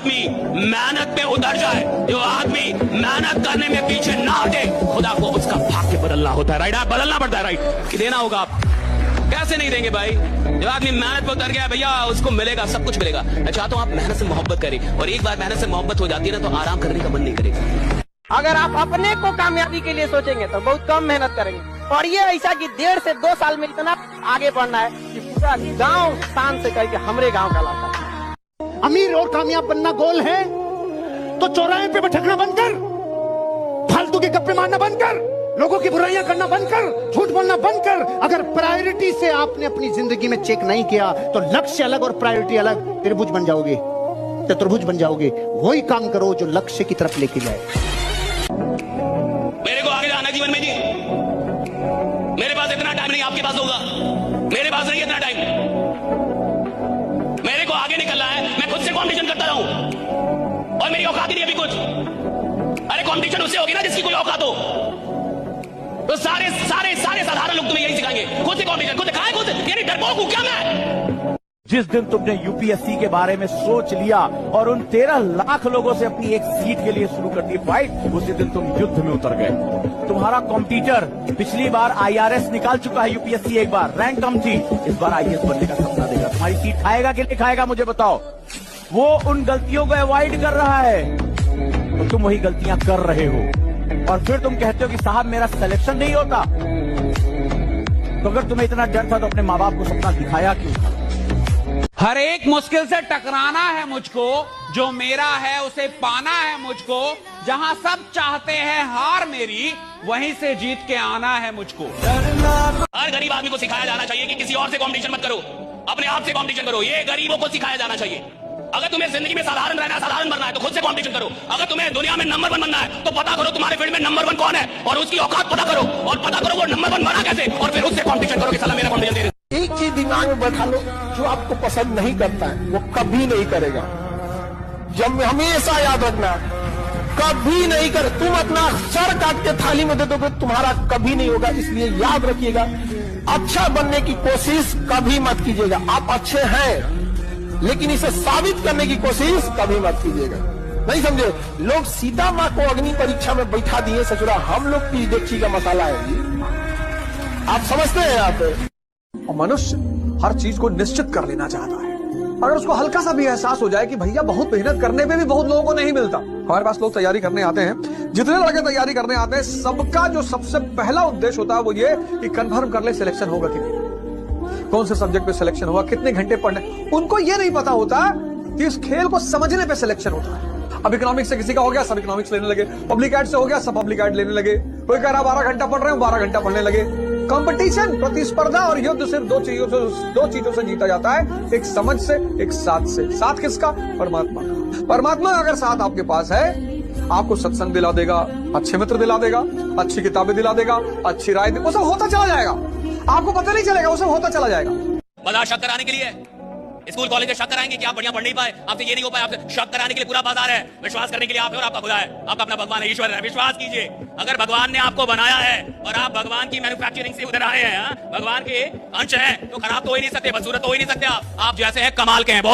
आदमी मेहनत पे उतर जाए, जो आदमी मेहनत करने में पीछे ना हटे, खुदा को उसका भाग्य बदलना होता है। राइट, आप बदलना पड़ता है। राइट, कि देना होगा आप, कैसे नहीं देंगे भाई? जब आदमी मेहनत पे उतर गया भैया, उसको मिलेगा, सब कुछ मिलेगा। मैं चाहता हूं आप मेहनत से मोहब्बत करें, और एक बार मेहनत से मोहब्बत हो जाती है ना, तो आराम करने का मन नहीं करेगा। अगर आप अपने को कामयाबी के लिए सोचेंगे तो बहुत कम मेहनत करेंगे, और ये ऐसा कि 1.5 से 2 साल में इतना आगे बढ़ना है कि पूरा गांव शान से कहे कि हमरे गांव का लड़का है। अमीर और कामयाब बनना गोल है तो चौराहे पे भटकना बंद कर, फालतू के गप्पे मारना बंद कर, लोगों की बुराइयां करना बंद कर, झूठ बोलना बंद कर। अगर प्रायोरिटी से आपने अपनी जिंदगी में चेक नहीं किया तो लक्ष्य अलग और प्रायोरिटी अलग, त्रिभुज बन जाओगे, चतुर्भुज बन जाओगे। वही काम करो जो लक्ष्य की तरफ लेके जाए। मेरे को आगे जाना जीवन में जी, मेरे पास इतना टाइम नहीं, आपके पास होगा, मेरे पास नहीं इतना टाइम। मेरे को आगे निकलना है, मैं खुद से कंपटीशन करता रहूं, और मेरी औकात ही नहीं अभी कुछ। अरे कंपटीशन उससे होगी ना जिसकी कोई औकात हो। तो सारे सारे सारे साधारण लोग तुम्हें यही सिखाएंगे, खुद से कंपटीशन, खुद दिखाए, खुद, यानी डरपोक हूं क्या मैं? जिस दिन तुमने यूपीएससी के बारे में सोच लिया और उन 13 लाख लोगों से अपनी एक सीट के लिए शुरू कर दी फाइट, उसी दिन तुम युद्ध में उतर गए। तुम्हारा कॉम्पिटिटर पिछली बार आईआरएस निकाल चुका है, यूपीएससी एक बार रैंक कम थी, इस बार आईएएस बनने का सपना देगा। तुम्हारी सीट खाएगा कि नहीं खाएगा मुझे बताओ। वो उन गलतियों को अवॉइड कर रहा है, तो तुम वही गलतियां कर रहे हो, और फिर तुम कहते हो कि साहब मेरा सिलेक्शन नहीं होता। तो अगर तुम्हें इतना डर था तो अपने माँ बाप को सपना दिखाया क्यों? हर एक मुश्किल से टकराना है मुझको, जो मेरा है उसे पाना है मुझको, जहां सब चाहते हैं हार मेरी, वहीं से जीत के आना है मुझको। हर गरीब आदमी को सिखाया जाना चाहिए कि किसी और से कंपटीशन मत करो, अपने आप से कंपटीशन करो। ये गरीबों को सिखाया जाना चाहिए। अगर तुम्हें जिंदगी में साधारण रहना है, साधारण बनना है, तो खुद से कंपटीशन करो। अगर तुम्हें दुनिया में नंबर 1 बनना है, तो पता करो तुम्हारे फील्ड में नंबर 1 कौन है, और उसकी औकात पता करो, और पता करो वो नंबर 1 बना कैसे, और फिर उससे कंपटीशन करो कि साला मेरा कंपटीशन दे। एक चीज दिमाग में बैठा लो, जो आपको पसंद नहीं करता है वो कभी नहीं करेगा। जब हमेशा याद रखना, कभी नहीं कर। तुम अपना सर काट के थाली में दे दोगे, तुम्हारा कभी नहीं होगा। इसलिए याद रखिएगा, अच्छा बनने की कोशिश कभी मत कीजिएगा। आप अच्छे हैं, लेकिन इसे साबित करने की कोशिश कभी मत कीजिएगा। नहीं समझे? लोग सीता माँ को अग्नि परीक्षा में बैठा दिए ससुरा, हम लोग की देखी का मसाला है। आप समझते हैं? आप और मनुष्य हर चीज को निश्चित कर लेना चाहता है। अगर उसको हल्का सा भी एहसास हो जाए कि भैया बहुत मेहनत करने पे भी बहुत लोगों को नहीं मिलता। हमारे पास लोग तैयारी करने आते हैं, जितने लड़के तैयारी करने आते हैं, सबका जो सबसे पहला उद्देश्य होता है वो ये कि कन्फर्म कर ले सिलेक्शन होगा कि नहीं, कौन से सब्जेक्ट पे सिलेक्शन होगा, कितने घंटे पढ़ने। उनको ये नहीं पता होता कि इस खेल को समझने पे सिलेक्शन होता है। अब इकोनॉमिक्स से किसी का हो गया, सब इकोनॉमिक्स लेने लगे। पब्लिक एड से हो गया, सब पब्लिक एड लेने लगे। कोई कह रहा 12 घंटा पढ़ रहे हो, 12 घंटा पढ़ने लगे। कंपटीशन, प्रतिस्पर्धा और युद्ध सिर्फ दो चीजों से जीता जाता है, एक समझ से, एक साथ से। साथ किसका? परमात्मा का। परमात्मा अगर साथ आपके पास है, आपको सत्संग दिला देगा, अच्छे मित्र दिला देगा, अच्छी किताबें दिला देगा, अच्छी राय, वो सब होता चला जाएगा। आपको पता नहीं चलेगा, वो सब होता चला जाएगा। बाजार शक कराने के लिए, स्कूल कॉलेज शक कराएंगे कि आप बढ़िया पढ़ नहीं पाए, आपसे ये नहीं हो पाए, आपसे शक कराने के लिए पूरा बाजार है। विश्वास करने के लिए आप है, और आपका खुदा है, आपका अपना भगवान है, ईश्वर है। विश्वास कीजिए, अगर भगवान ने आपको बनाया है और आप भगवान की मैन्युफैक्चरिंग से उधर आए हैं, भगवान के अंश हैं, तो खराब तो हो ही नहीं सकते, बदसूरत तो हो ही नहीं सकते। आप जैसे हैं कमाल के हैं, बहुत